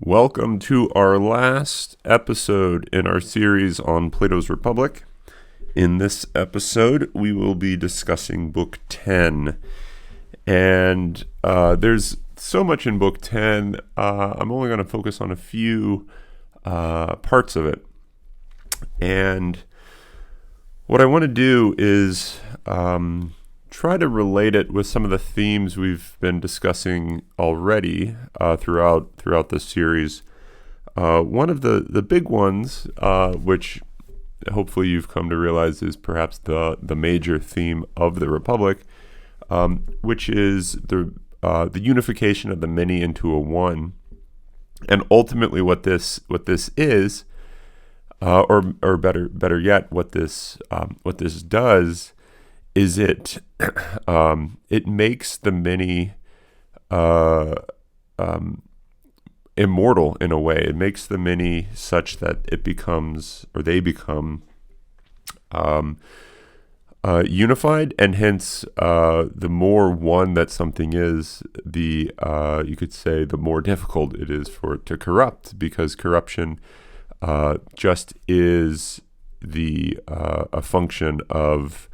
Welcome to our last episode in our series on Plato's Republic. In this episode, we will be discussing Book 10. And there's so much in Book 10, I'm only going to focus on a few parts of it. And what I want to do is try to relate it with some of the themes we've been discussing already throughout this series. One of the big ones, which hopefully you've come to realize is perhaps the major theme of the Republic, which is the unification of the many into a one, and ultimately what this is, or better yet, what this does is it makes the many immortal in a way. It makes the many such that they become unified, and hence the more one that something is, you could say the more difficult it is for it to corrupt, because corruption just is a function of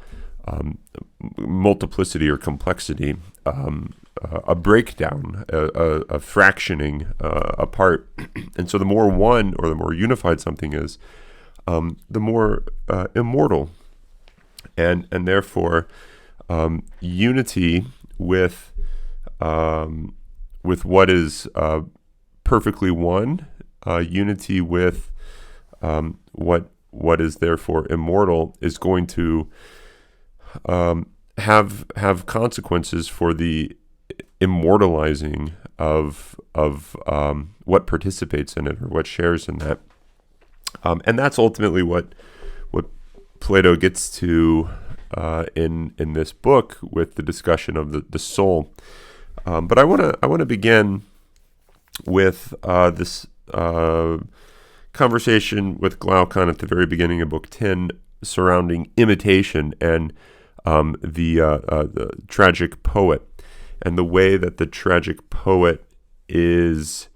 multiplicity or complexity, a breakdown, a fractioning apart. And so the more one or the more unified something is, the more immortal. And therefore, unity with what is perfectly one, unity with what is therefore immortal, is going to have consequences for the immortalizing of what participates in it or what shares in that, and that's ultimately what Plato gets to in this book with the discussion of the soul. But I want to begin with this conversation with Glaucon at the very beginning of Book 10 surrounding imitation and the tragic poet, and the way that the tragic poet is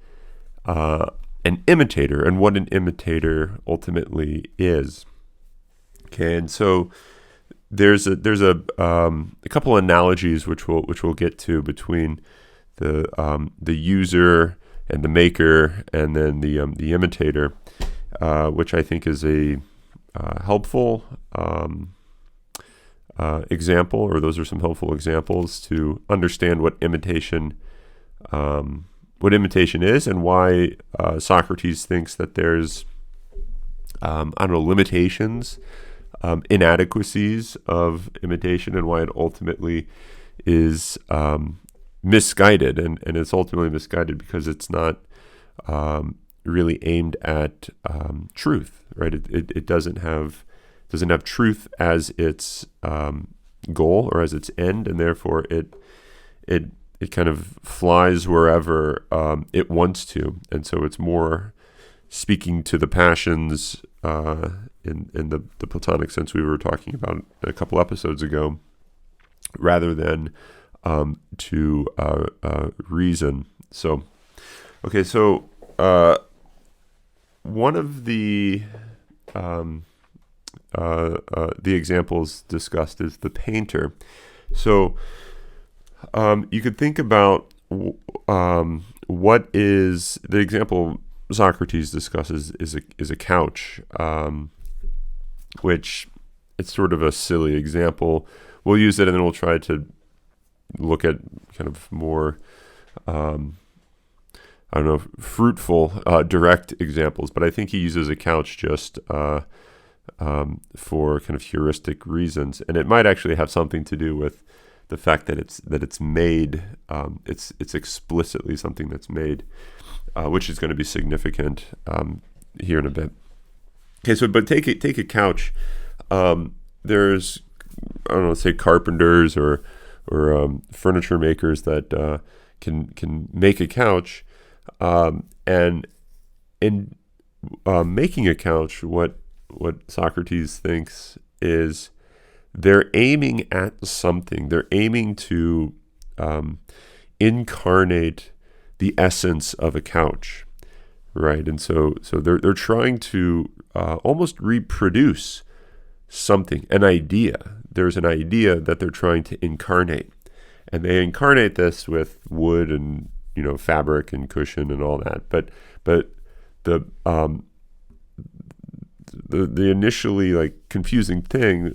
an imitator, and what an imitator ultimately is. Okay, and so there's a couple analogies which we'll get to between the user and the maker, and then the imitator, which I think is a helpful example, or those are some helpful examples to understand what imitation is, and why Socrates thinks that there's limitations, inadequacies of imitation, and why it ultimately is misguided, and it's ultimately misguided because it's not really aimed at truth, right? It doesn't have truth as its goal or as its end, and therefore it kind of flies wherever it wants to, and so it's more speaking to the passions in the Platonic sense we were talking about a couple episodes ago, rather than to reason. So, okay, so one of the examples discussed is the painter. So you could think about what is the example Socrates discusses is a couch, which it's sort of a silly example. We'll use it, and then we'll try to look at kind of more fruitful direct examples. But I think he uses a couch just for kind of heuristic reasons, and it might actually have something to do with the fact that it's made. It's explicitly something that's made, which is going to be significant here in a bit. Okay, so but take a couch. There's say carpenters or furniture makers that can make a couch, and in making a couch, what Socrates thinks is they're aiming at something. They're aiming to incarnate the essence of a couch. right? And so they're trying to almost reproduce something, an idea. There's an idea that they're trying to incarnate, and they incarnate this with wood and fabric and cushion and all that. But the the initially like confusing thing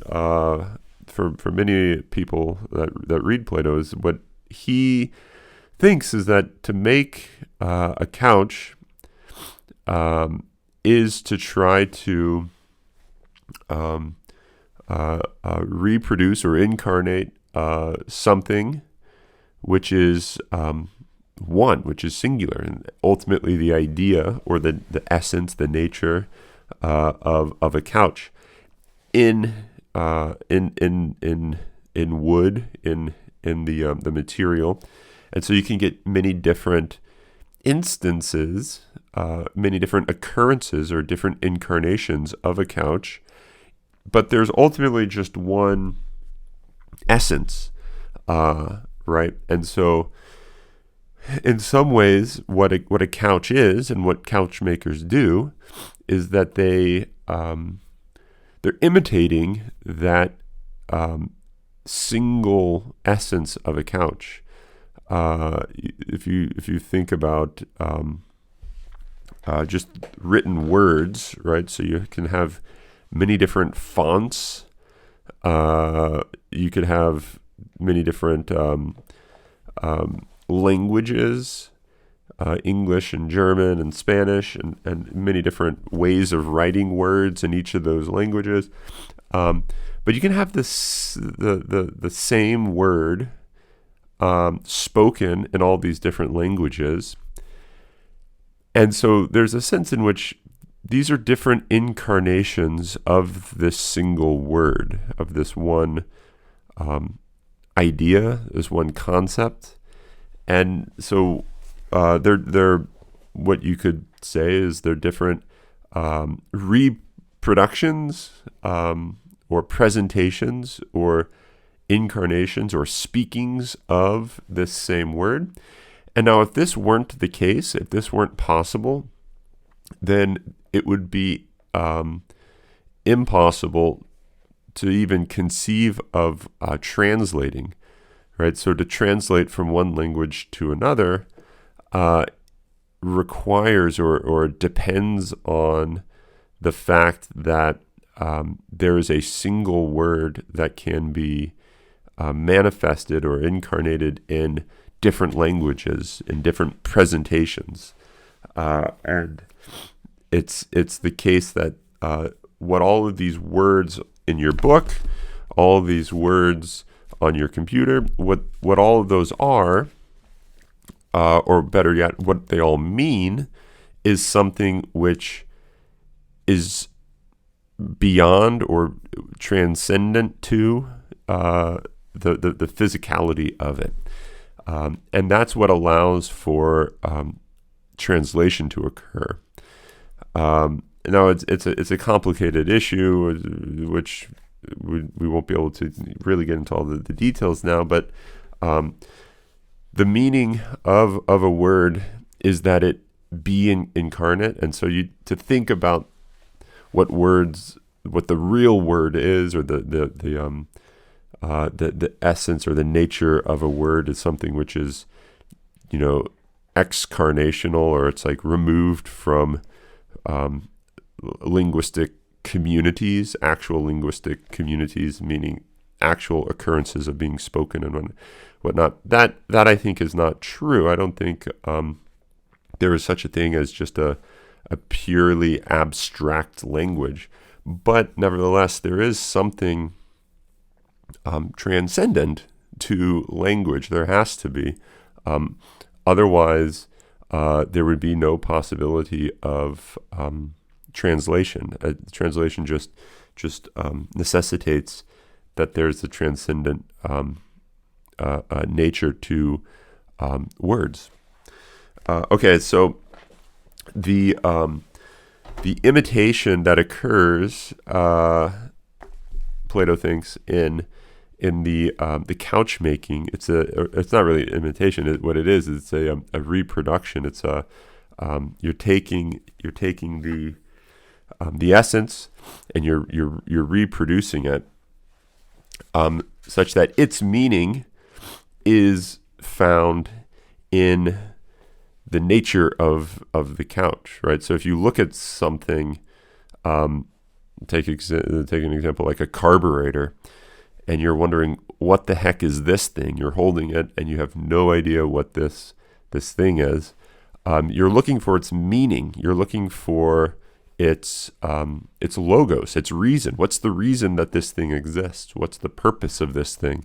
for many people that read Plato is what he thinks is that to make a couch is to try to reproduce or incarnate something which is one, which is singular, and ultimately the idea or the essence, the nature of a couch in wood, in the material. And so you can get many different instances, many different occurrences or different incarnations of a couch, but there's ultimately just one essence, right? And so in some ways, what a couch is and what couch makers do is that they're imitating that single essence of a couch. If you think about just written words, right? So you can have many different fonts. You could have many different languages, English and German and Spanish, and many different ways of writing words in each of those languages. But you can have the same word spoken in all these different languages. And so there's a sense in which these are different incarnations of this single word, of this one idea, this one concept. And so they're what you could say is they're different reproductions or presentations or incarnations or speakings of this same word. And now if this weren't the case, if this weren't possible, then it would be impossible to even conceive of translating, right? So to translate from one language to another requires or depends on the fact that there is a single word that can be manifested or incarnated in different languages, in different presentations. And it's the case that what all of these words in your book, all of these words on your computer, what all of those are, or better yet, what they all mean, is something which is beyond or transcendent to the physicality of it. And that's what allows for translation to occur. Now it's a complicated issue, which we won't be able to really get into all the details now. But the meaning of a word is that it be incarnate, and so to think about what the real word is, or the essence or the nature of a word is something which is, excarnational, or it's like removed from linguistic communities, actual linguistic communities, meaning actual occurrences of being spoken and whatnot. That I think is not true. I don't think there is such a thing as just a purely abstract language. But nevertheless, there is something transcendent to language. There has to be. Otherwise, there would be no possibility of translation. Translation just necessitates that there's a transcendent nature to words. Okay, so the imitation that occurs, Plato thinks, in the couch making, it's not really imitation. What it is, it's a reproduction. It's a You're taking the essence, and you're reproducing it, such that its meaning is found in the nature of the couch, right? So if you look at something, take an example like a carburetor, and you're wondering what the heck is this thing? You're holding it and you have no idea what this thing is. You're looking for its meaning. You're looking for its logos, its reason. What's the reason that this thing exists? What's the purpose of this thing?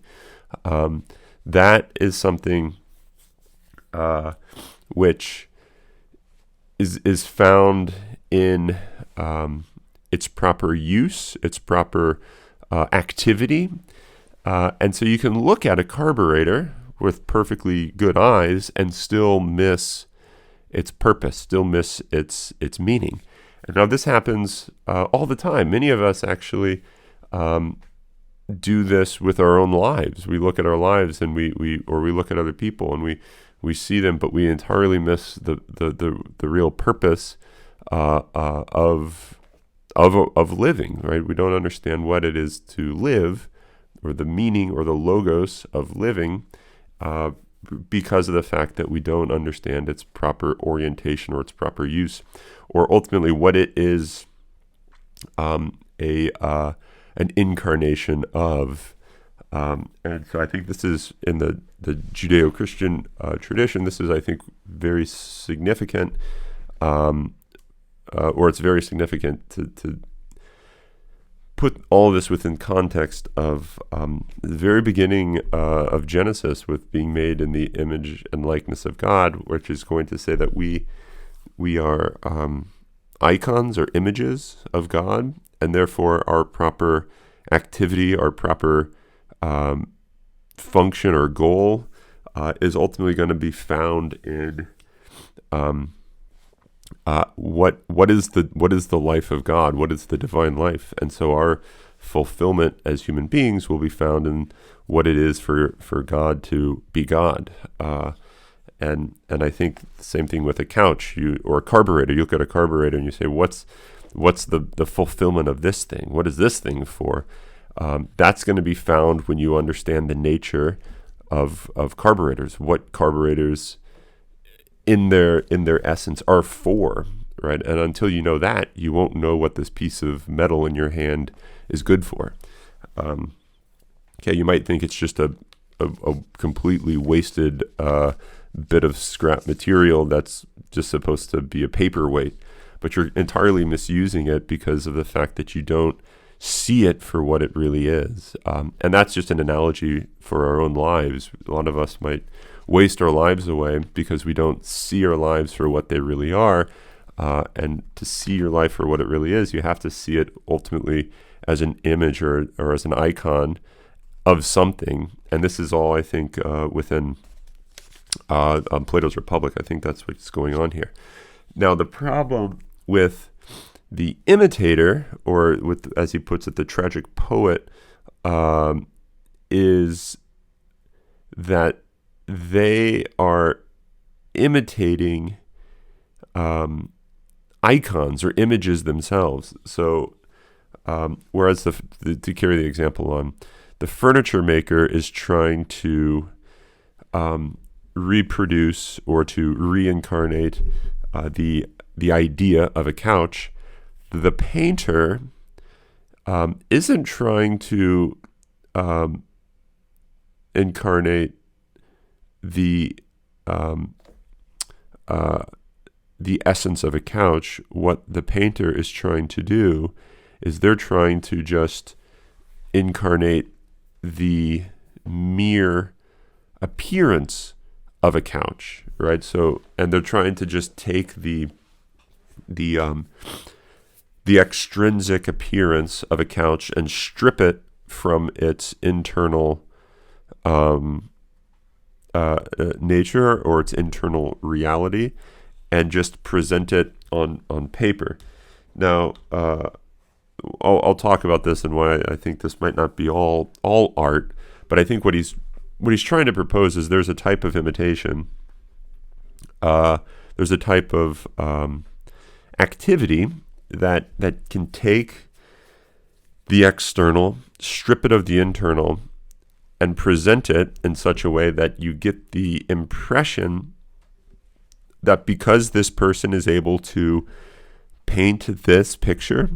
That is something which is found in its proper use, its proper activity. And so you can look at a carburetor with perfectly good eyes and still miss its purpose, still miss its meaning. And now this happens all the time. Many of us actually do this with our own lives. We look at our lives and we look at other people and we see them, but we entirely miss the real purpose of living, right? We don't understand what it is to live, or the meaning or the logos of living, because of the fact that we don't understand its proper orientation or its proper use, or ultimately what it is an incarnation of. And so I think this is in the Judeo-Christian tradition. This is, I think, very significant, or it's very significant to put all this within context of the very beginning of Genesis, with being made in the image and likeness of God, which is going to say that we are icons or images of God, and therefore our proper activity, our proper function or goal is ultimately going to be found in what is the life of God? What is the divine life? And so our fulfillment as human beings will be found in what it is for God to be God. And I think the same thing with a couch, or a carburetor. You look at a carburetor and you say, what's the fulfillment of this thing? What is this thing for? That's going to be found when you understand the nature of carburetors, what carburetors in their essence are for, right? And until you know that, you won't know what this piece of metal in your hand is good for. You might think it's just a completely wasted bit of scrap material that's just supposed to be a paperweight, but you're entirely misusing it because of the fact that you don't see it for what it really is. And that's just an analogy for our own lives. A lot of us might waste our lives away because we don't see our lives for what they really are. And to see your life for what it really is, you have to see it ultimately as an image or as an icon of something. And this is all, I think, within Plato's Republic. I think that's what's going on here. Now, the problem with the imitator, or with, as he puts it, the tragic poet, is that they are imitating icons or images themselves. So, whereas to carry the example on, the furniture maker is trying to reproduce or to reincarnate the idea of a couch. The painter isn't trying to incarnate the essence of a couch. What the painter is trying to do is they're trying to just incarnate the mere appearance of a couch, right? So, and they're trying to just take the extrinsic appearance of a couch and strip it from its internal nature or its internal reality, and just present it on paper. Now, I'll talk about this and why I think this might not be all art, but I think what he's trying to propose is there's a type of imitation. There's there's a type of activity that can take the external, strip it of the internal, and present it in such a way that you get the impression that because this person is able to paint this picture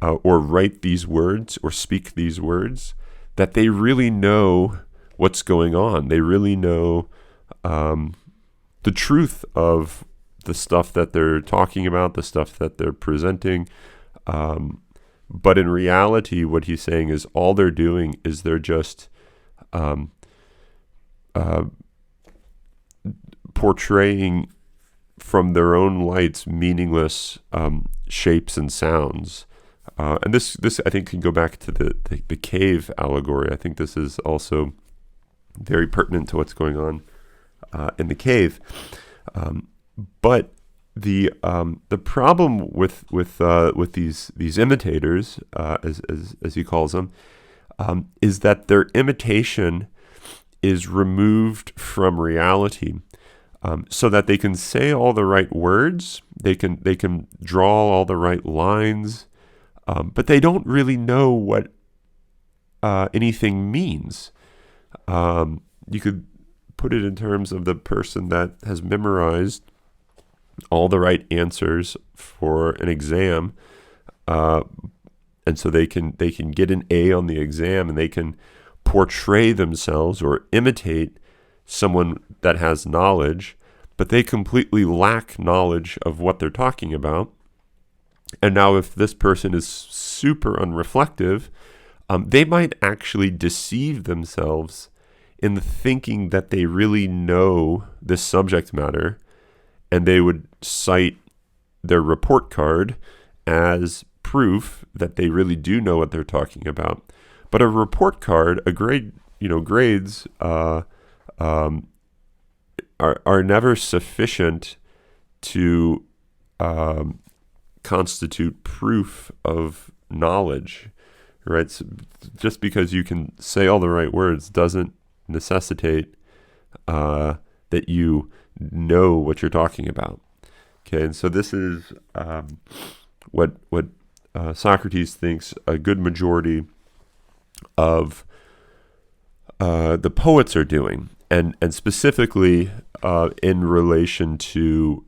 or write these words or speak these words, that they really know what's going on. They really know the truth of the stuff that they're talking about, the stuff that they're presenting. But in reality, what he's saying is all they're doing is they're just portraying from their own lights meaningless shapes and sounds. And this I think can go back to the cave allegory. I think this is also very pertinent to what's going on in the cave. But the problem with these imitators, as he calls them, is that their imitation is removed from reality, so that they can say all the right words, they can draw all the right lines, but they don't really know what anything means. You could put it in terms of the person that has memorized all the right answers for an exam, and so they can get an A on the exam, and they can portray themselves or imitate someone that has knowledge, but they completely lack knowledge of what they're talking about. And now if this person is super unreflective, they might actually deceive themselves in the thinking that they really know this subject matter, and they would cite their report card as proof that they really do know what they're talking about. But a report card, grades are never sufficient to constitute proof of knowledge, right? So just because you can say all the right words doesn't necessitate that you know what you're talking about. Okay, and so this is what Socrates thinks a good majority of the poets are doing, and specifically in relation to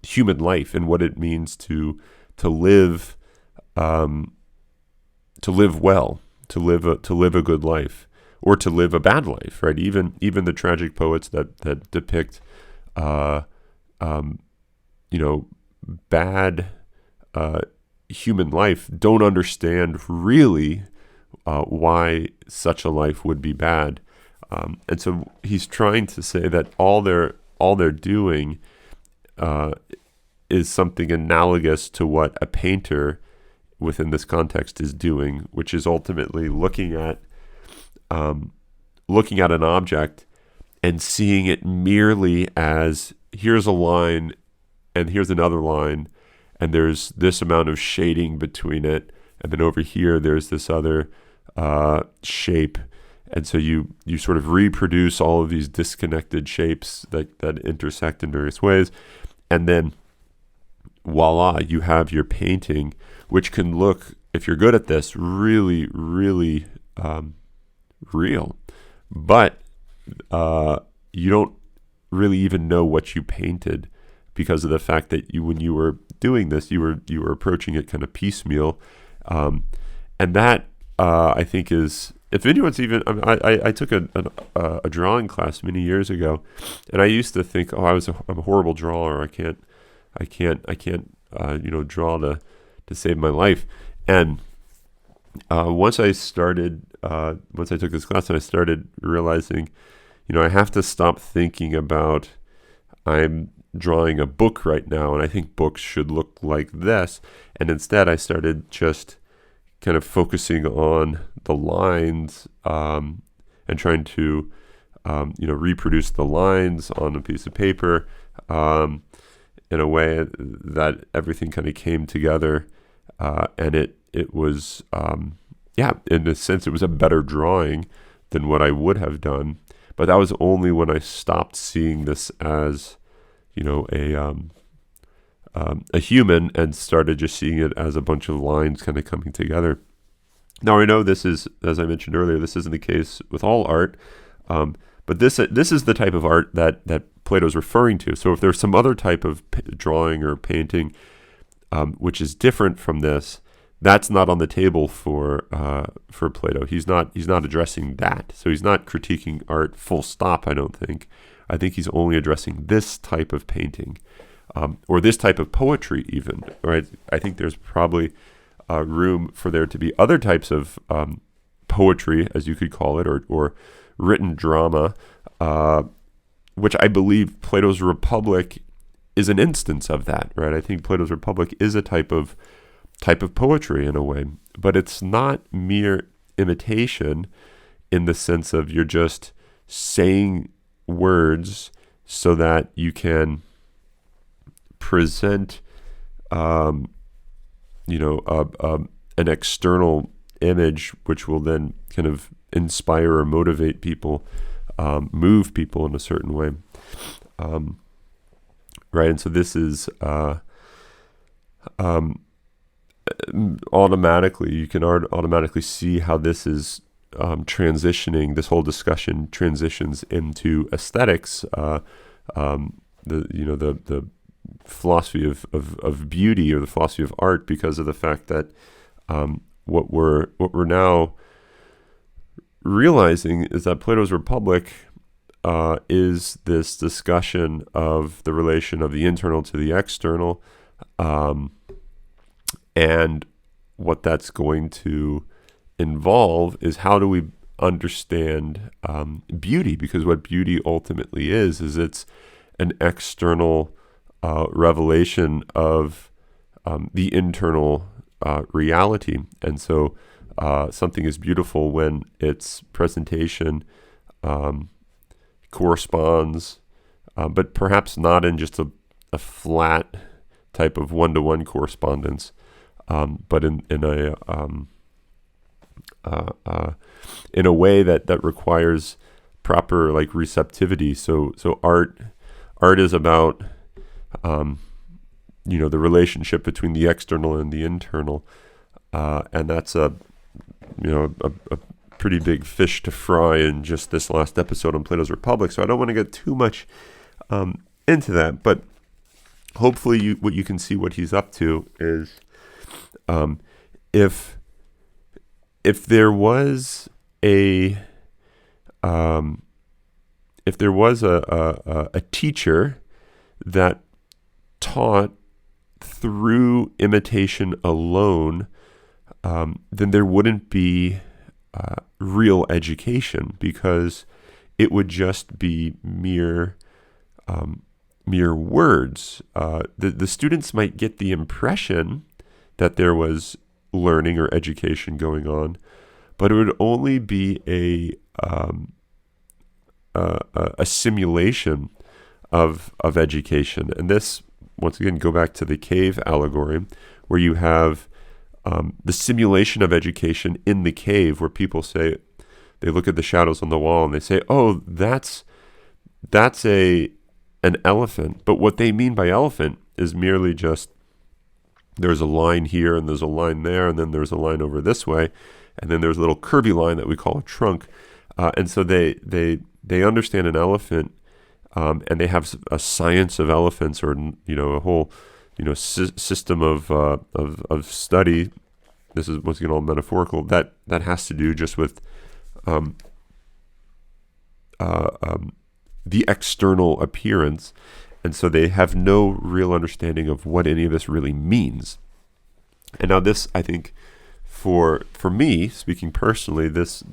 human life and what it means to live well, to live a good life, or to live a bad life, right? Even the tragic poets that depict bad human life don't understand really why such a life would be bad, and so he's trying to say that all they're doing is something analogous to what a painter within this context is doing, which is ultimately looking at an object and seeing it merely as here's a line and here's another line, and there's this amount of shading between it, and then over here there's this other shape, and so you sort of reproduce all of these disconnected shapes that intersect in various ways, and then voila, you have your painting, which can look, if you're good at this, really, really real, but you don't really even know what you painted, because of the fact that when you were doing this, you were approaching it kind of piecemeal, and that I think is, if anyone's even, I took a drawing class many years ago, and I used to think, I'm a horrible drawer. I can't draw to save my life. And once I took this class and I started realizing, I have to stop thinking about I'm drawing a book right now, and I think books should look like this. And instead I started just kind of focusing on the lines and trying to, reproduce the lines on a piece of paper in a way that everything kind of came together. And it was, in a sense, it was a better drawing than what I would have done. But that was only when I stopped seeing this as a human, and started just seeing it as a bunch of lines kind of coming together. Now, I know this is, as I mentioned earlier, this isn't the case with all art, but this is the type of art that Plato's referring to. So if there's some other type of drawing or painting which is different from this, that's not on the table for Plato. He's not addressing that. So he's not critiquing art full stop, I don't think. I think he's only addressing this type of painting, or this type of poetry even, right? I think there's probably room for there to be other types of poetry, as you could call it, or written drama, which I believe Plato's Republic is an instance of that, right? I think Plato's Republic is a type of poetry in a way, but it's not mere imitation in the sense of you're just saying words so that you can present, an external image which will then kind of inspire or motivate people, move people in a certain way, right? And so this is automatically, you can automatically see how this is transitioning. This whole discussion transitions into aesthetics, the philosophy of beauty, or the philosophy of art, because of the fact that what we're now realizing is that Plato's Republic is this discussion of the relation of the internal to the external, and what that's going to involve is how do we understand beauty, because what beauty ultimately is it's an external revelation of the internal reality. And so something is beautiful when its presentation corresponds, but perhaps not in just a flat type of one-to-one correspondence, but in a way that requires proper receptivity. So art is about the relationship between the external and the internal, and that's a pretty big fish to fry in just this last episode on Plato's Republic. So I don't want to get too much into that, but hopefully what you can see what he's up to is if there was a teacher that taught through imitation alone, then there wouldn't be real education, because it would just be mere words. The students might get the impression that there was learning or education going on, but it would only be a simulation of education. And this, once again, go back to the cave allegory, where you have the simulation of education in the cave, where people say, they look at the shadows on the wall and they say, oh, that's an elephant. But what they mean by elephant is merely just there's a line here and there's a line there, and then there's a line over this way, and then there's a little curvy line that we call a trunk. And so they understand an elephant, and they have a science of elephants, or a whole system of study. This is once again all metaphorical. That has to do just with the external appearance, and so they have no real understanding of what any of this really means. And now this, I think, for me, speaking personally, this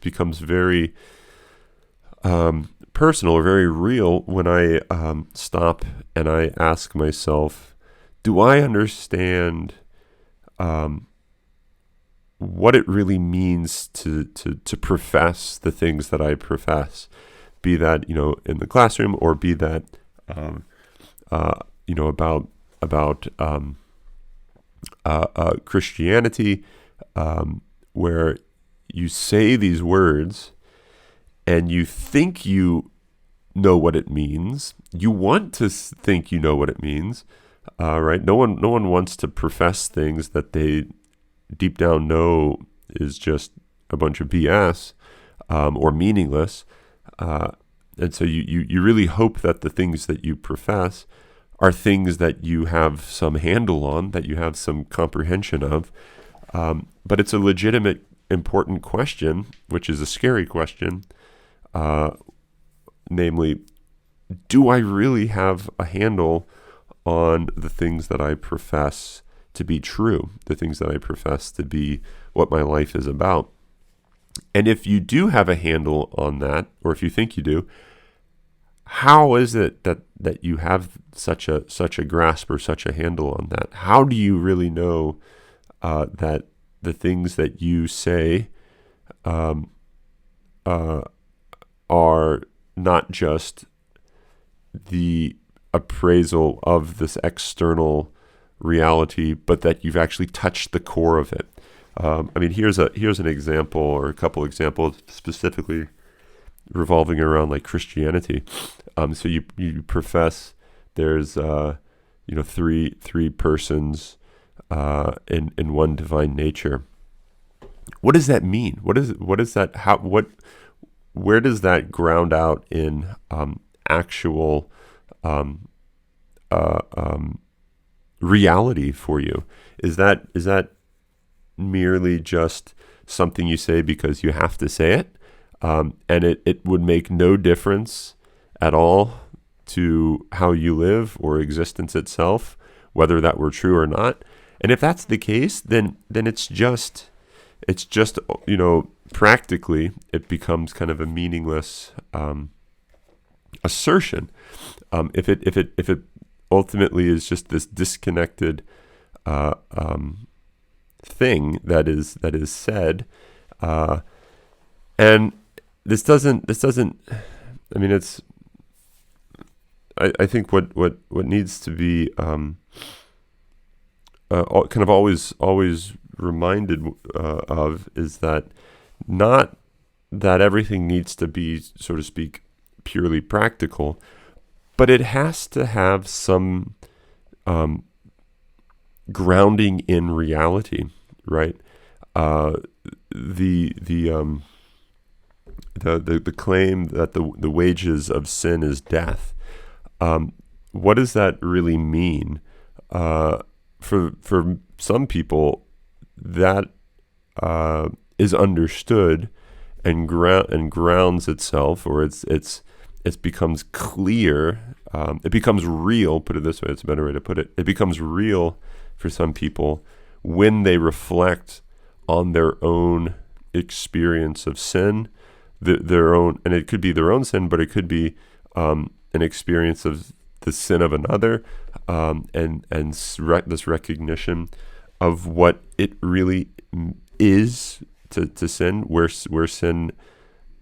becomes very personal or very real when I stop and I ask myself, do I understand what it really means to profess the things that I profess, be that in the classroom, or be that about Christianity, where you say these words and you think you know what it means. You want to think you know what it means, right? No one wants to profess things that they deep down know is just a bunch of BS, or meaningless. And so you really hope that the things that you profess are things that you have some handle on, that you have some comprehension of. But it's a legitimate, important question, which is a scary question. Namely, do I really have a handle on the things that I profess to be true, the things that I profess to be what my life is about? And if you do have a handle on that, or if you think you do, how is it that you have such a grasp or such a handle on that? How do you really know that the things that you say are not just the appraisal of this external reality, but that you've actually touched the core of it? Here's an example, or a couple examples specifically revolving around like Christianity. So you profess there's three persons in one divine nature. What does that mean? What is that? Where does that ground out in actual reality for you? Is that merely just something you say because you have to say it, and it would make no difference at all to how you live or existence itself, whether that were true or not? And if that's the case, then it's just practically it becomes kind of a meaningless assertion. If it ultimately is just this disconnected thing that is said, and this doesn't. It's. I think what needs to be kind of always reminded of is that not that everything needs to be, so to speak, purely practical, but it has to have some grounding in reality, right? The claim that the wages of sin is death. What does that really mean? For some people, that is understood and grounds itself, or it becomes clear. It becomes real. Put it this way; it's a better way to put it. It becomes real for some people when they reflect on their own experience of sin, their own, and it could be their own sin, but it could be an experience of the sin of another, and this recognition of what it really is to sin, where sin,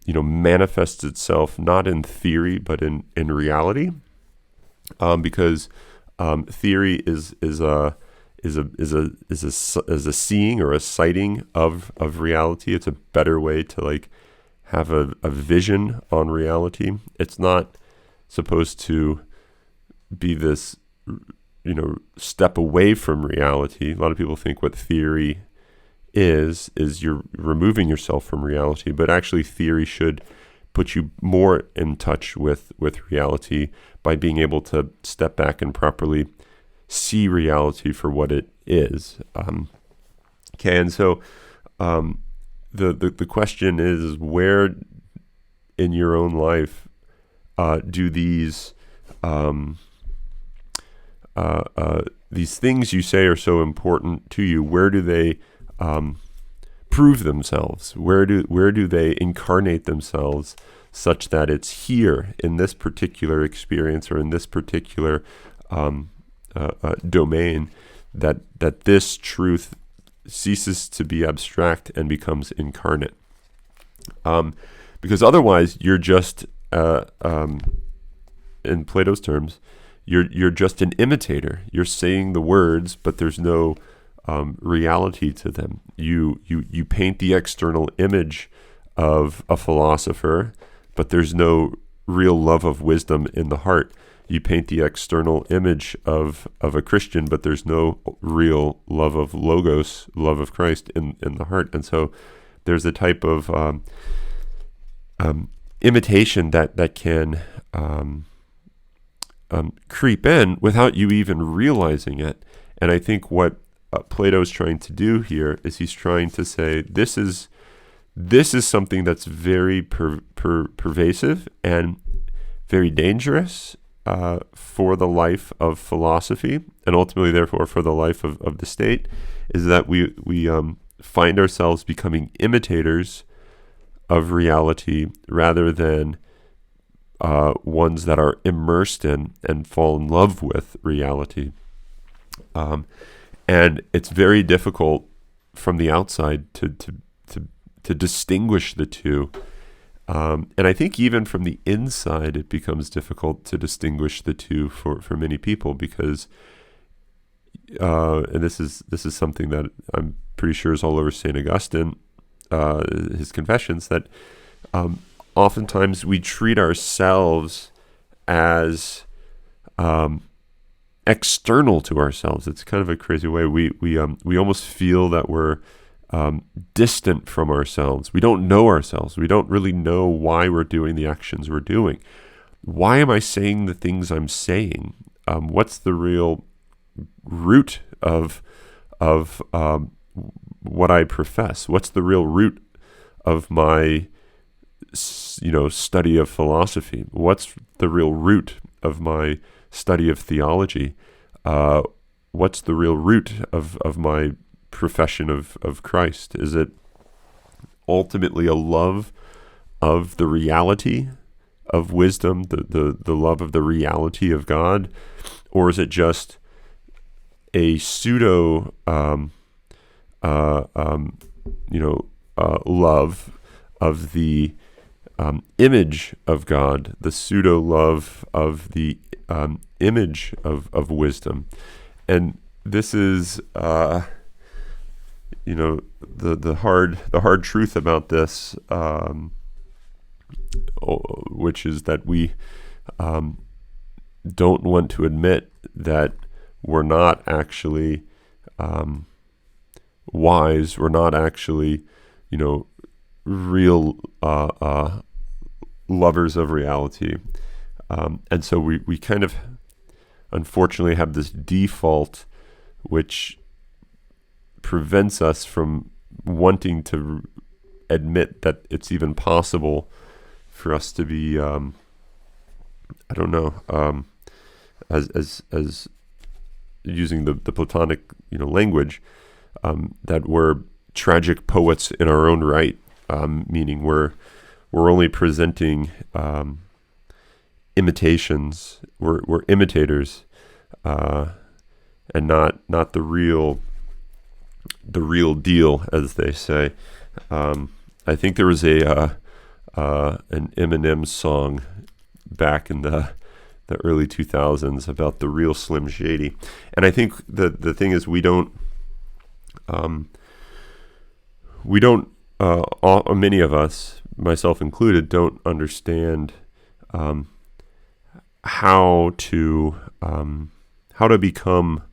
manifests itself not in theory but in reality, because theory is a seeing or a sighting of reality. It's a better way to have a vision on reality. It's not supposed to be this step away from reality. A lot of people think what theory is you're removing yourself from reality, but actually theory should put you more in touch with reality by being able to step back and properly see reality for what it is. And so the question is, where in your own life do these things you say are so important to you, where do they prove themselves? Where do they incarnate themselves such that it's here in this particular experience or in this particular domain that this truth ceases to be abstract and becomes incarnate? Because otherwise you're just, in Plato's terms, you're just an imitator. You're saying the words, but there's no reality to them. You paint the external image of a philosopher, but there's no real love of wisdom in the heart. You paint the external image of a Christian, but there's no real love of logos, love of Christ in the heart. And so there's a type of imitation that can creep in without you even realizing it. And I think what Plato's trying to do here is he's trying to say this is something that's very pervasive and very dangerous for the life of philosophy, and ultimately, therefore, for the life of the state, is that we find ourselves becoming imitators of reality rather than ones that are immersed in and fall in love with reality. And it's very difficult from the outside to distinguish the two. And I think even from the inside, it becomes difficult to distinguish the two for many people because, and this is something that I'm pretty sure is all over St. Augustine, his Confessions, that oftentimes we treat ourselves as external to ourselves. It's kind of a crazy way. We almost feel that we're distant from ourselves. We don't know ourselves. We don't really know why we're doing the actions we're doing. Why am I saying the things I'm saying? What's the real root of what I profess? What's the real root of my study of philosophy? What's the real root of my study of theology? What's the real root of my profession of Christ? Is it ultimately a love of the reality of wisdom, the love of the reality of God, or is it just a pseudo love of the image of God, the pseudo love of the image of wisdom? And this is the hard truth about this, which is that we don't want to admit that we're not actually wise. We're not actually, real lovers of reality. And so we kind of, unfortunately, have this default which prevents us from wanting to admit that it's even possible for us to be, as using the Platonic language, that we're tragic poets in our own right, meaning we're only presenting imitations. We're imitators, and not the real deal, as they say. I think there was an Eminem song back in the early 2000s about the real Slim Shady, and I think the thing is we don't many of us, myself included, don't understand how to become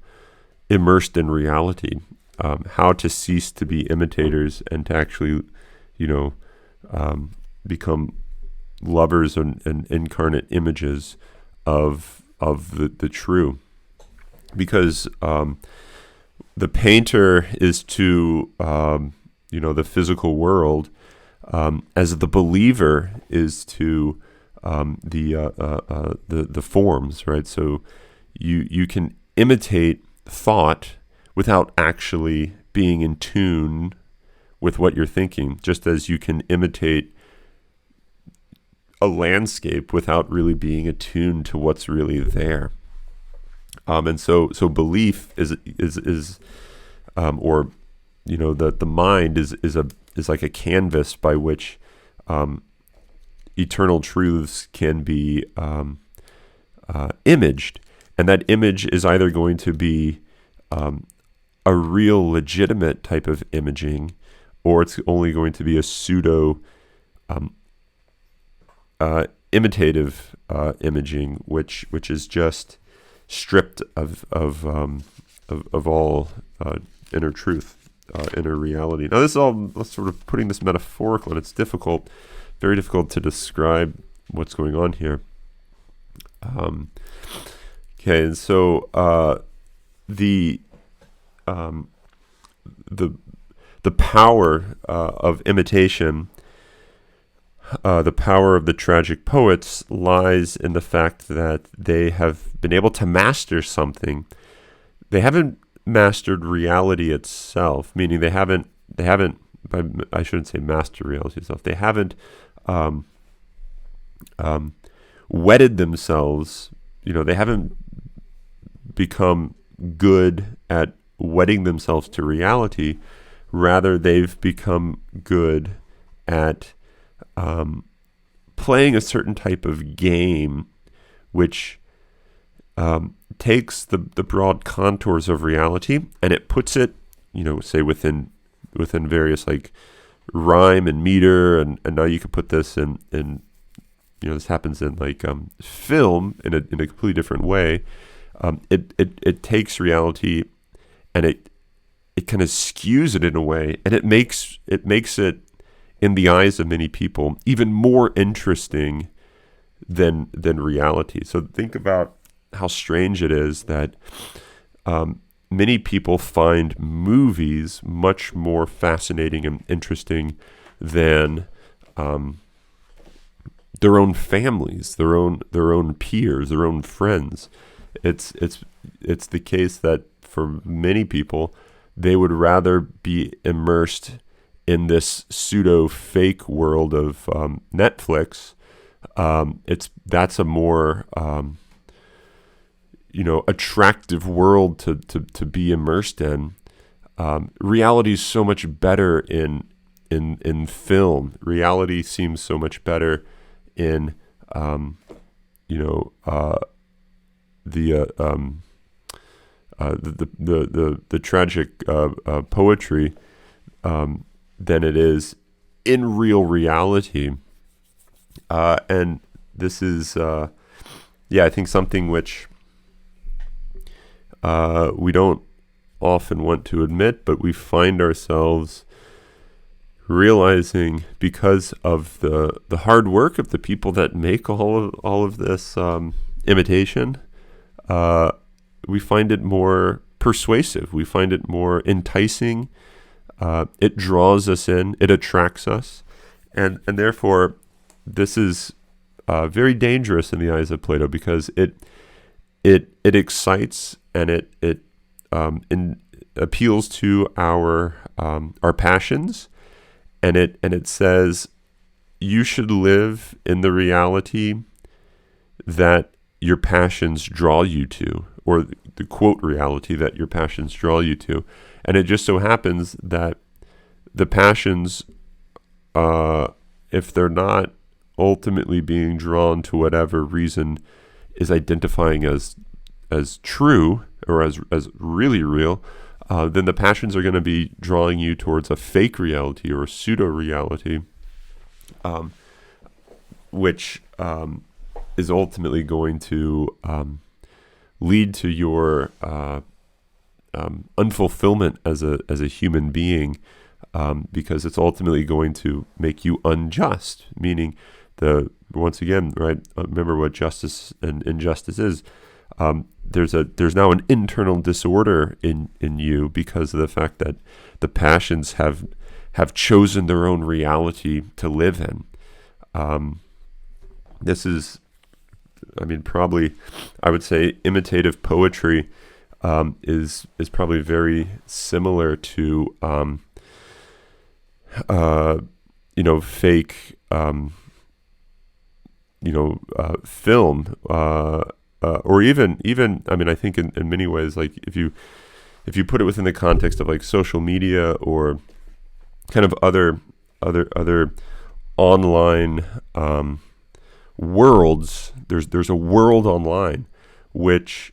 immersed in reality, how to cease to be imitators and to actually, become lovers and incarnate images of the true. Because the painter is to the physical world, as the believer is to the forms, right? So you can imitate thought without actually being in tune with what you're thinking, just as you can imitate a landscape without really being attuned to what's really there. And so belief is or the mind is like a canvas by which eternal truths can be imaged, and that image is either going to be a real legitimate type of imaging, or it's only going to be a pseudo imitative imaging, which is just stripped of all inner truth, inner reality. Now, this is all sort of putting this metaphorical, and it's difficult, very difficult to describe what's going on here. Okay, and so the power of imitation, the power of the tragic poets, lies in the fact that they have been able to master something. They haven't mastered reality itself, meaning they haven't. I shouldn't say master reality itself. They haven't wedded themselves. They haven't become good at wedding themselves to reality. Rather, they've become good at playing a certain type of game, which takes the broad contours of reality and it puts it, say within various like rhyme and meter, and now you could put this in this happens in like film in a completely different way. It takes reality and it kind of skews it in a way, and it makes it in the eyes of many people even more interesting than reality. So think about how strange it is that many people find movies much more fascinating and interesting than their own families, their own peers, their own friends. It's the case that for many people, they would rather be immersed in this pseudo fake world of Netflix. That's a more attractive world to be immersed in. Reality is so much better in film. Reality seems so much better in the tragic poetry than it is in real reality. And this is, I think something which we don't often want to admit, but we find ourselves realizing because of the hard work of the people that make all of this imitation. We find it more persuasive. We find it more enticing. It draws us in. It attracts us, and therefore, this is very dangerous in the eyes of Plato because it excites and it appeals to our passions, and it says you should live in the reality that your passions draw you to, or the quote reality that your passions draw you to. And it just so happens that the passions, if they're not ultimately being drawn to whatever reason is identifying as true or as really real, then the passions are going to be drawing you towards a fake reality or a pseudo-reality, which is ultimately going to lead to your unfulfillment as a human being, because it's ultimately going to make you unjust. Meaning, once again, right? Remember what justice and injustice is. There's now an internal disorder in you because of the fact that the passions have chosen their own reality to live in. This is, probably, I would say, imitative poetry is probably very similar to fake film, or even I think in many ways, like if you put it within the context of like social media or kind of other online worlds, there's a world online which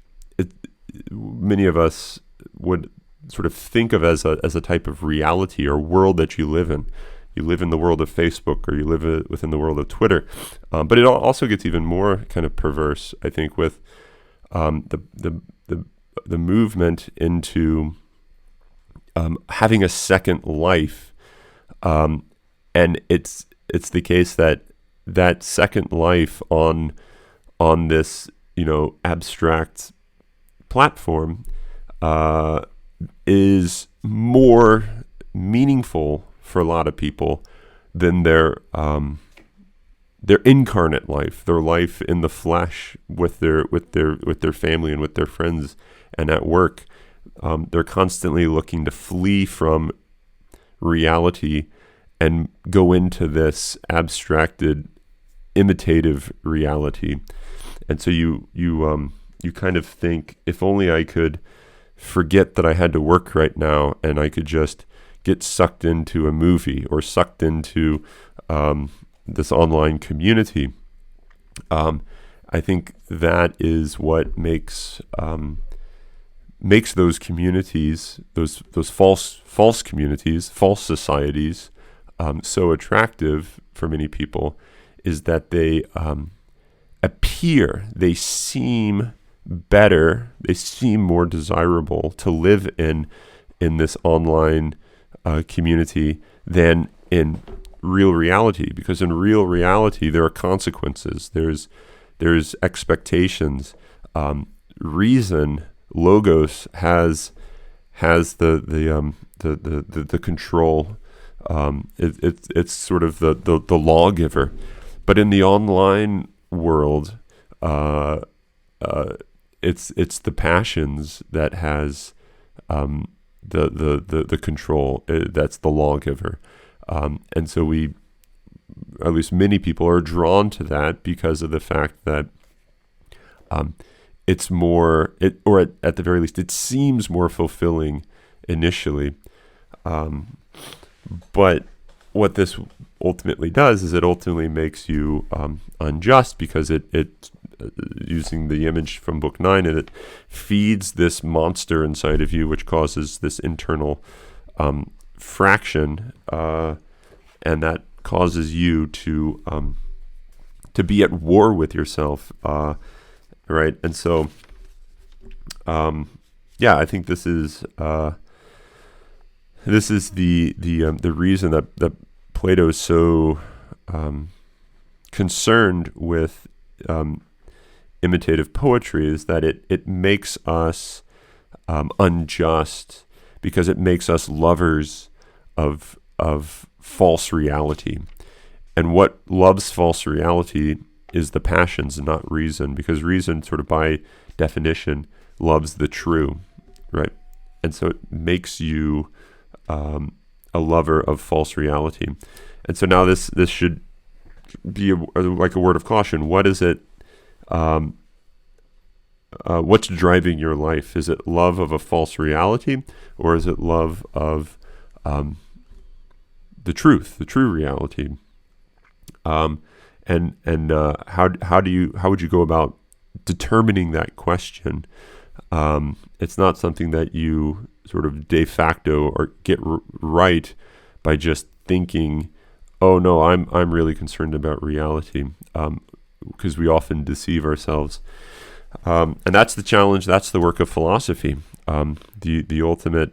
many of us would sort of think of as a type of reality or world that you live in. you live in the world of Facebook, or you live within the world of Twitter. But it also gets even more kind of perverse, I think, with the movement into having a second life, and it's the case that second life on this abstract platform is more meaningful for a lot of people than their incarnate life, their life in the flesh with their family and with their friends and at work. They're constantly looking to flee from reality and go into this abstracted, imitative reality. And so you kind of think, if only I could forget that I had to work right now, and I could just get sucked into a movie or sucked into this online community. I think that is what makes those communities, those false communities, false societies, so attractive for many people, is that they appear, they seem better, they seem more desirable to live in this online community than in real reality, because in real reality there are consequences, there's expectations, reason, logos has the control. It's sort of the lawgiver. But in the online world, it's the passions that has the control. That's the lawgiver, and so at least many people, are drawn to that because of the fact that it's more, or at the very least, it seems more fulfilling initially. But what this ultimately does is it ultimately makes you unjust, because it using the image from Book 9, and it feeds this monster inside of you, which causes this internal fraction, and that causes you to be at war with yourself, right? And so, I think this is the reason that Plato is so concerned with imitative poetry, is that it makes us unjust, because it makes us lovers of false reality. And what loves false reality is the passions, and not reason, because reason, sort of by definition, loves the true, right? And so it makes you a lover of false reality. And so now this should be like a word of caution. What is it? What's driving your life? Is it love of a false reality, or is it love of the truth, the true reality? How would you go about determining that question? It's not something that you sort of de facto or get right by just thinking, oh no, I'm really concerned about reality, because we often deceive ourselves. And that's the challenge. That's the work of philosophy. The ultimate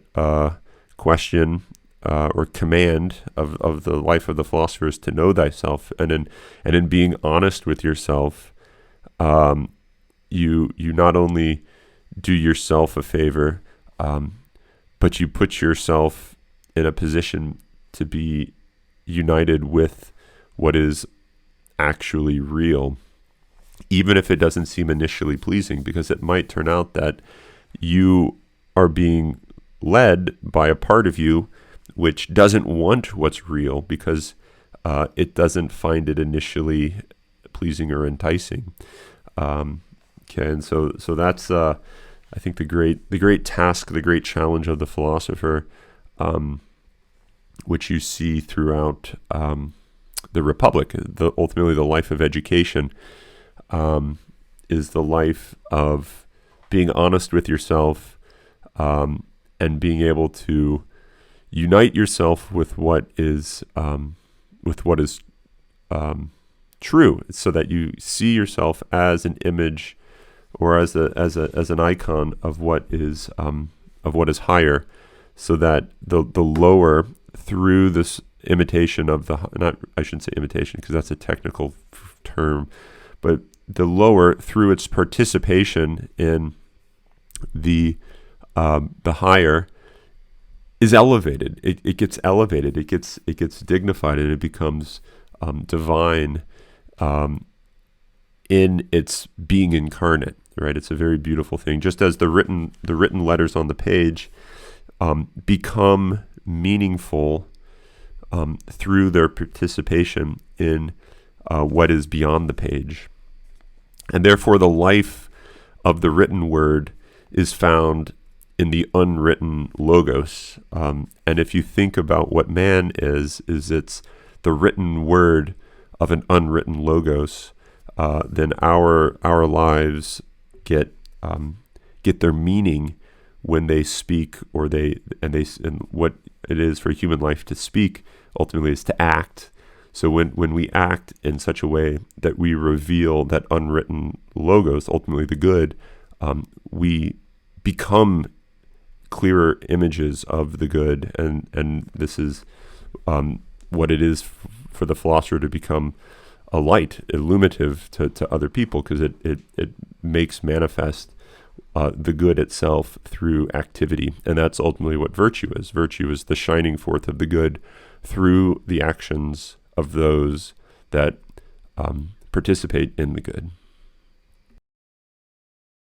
question or command of the life of the philosopher is to know thyself, and in being honest with yourself, you not only do yourself a favor, but you put yourself in a position to be united with what is actually real, even if it doesn't seem initially pleasing, because it might turn out that you are being led by a part of you which doesn't want what's real, because it doesn't find it initially pleasing or enticing. And so that's I think the great task, the great challenge of the philosopher, which you see throughout the Republic, ultimately the life of education, is the life of being honest with yourself, and being able to unite yourself with what is true, so that you see yourself as an image or as an icon of what is higher, so that the lower, through this imitation of the not I shouldn't say imitation because that's a technical term, but the lower, through its participation in the higher, is elevated. It gets elevated. It gets dignified, and it becomes divine in its being incarnate. Right? It's a very beautiful thing. Just as the written letters on the page become meaningful through their participation in what is beyond the page, and therefore the life of the written word is found in the unwritten logos. And if you think about what man is it's the written word of an unwritten logos. Then our lives get their meaning when they speak, and what it is for human life to speak ultimately is to act. So when we act in such a way that we reveal that unwritten logos, ultimately the good, we become clearer images of the good, and this is what it is for the philosopher to become a light, illuminative to other people, because it makes manifest the good itself through activity. And that's ultimately what virtue is. Virtue is the shining forth of the good through the actions of those that participate in the good.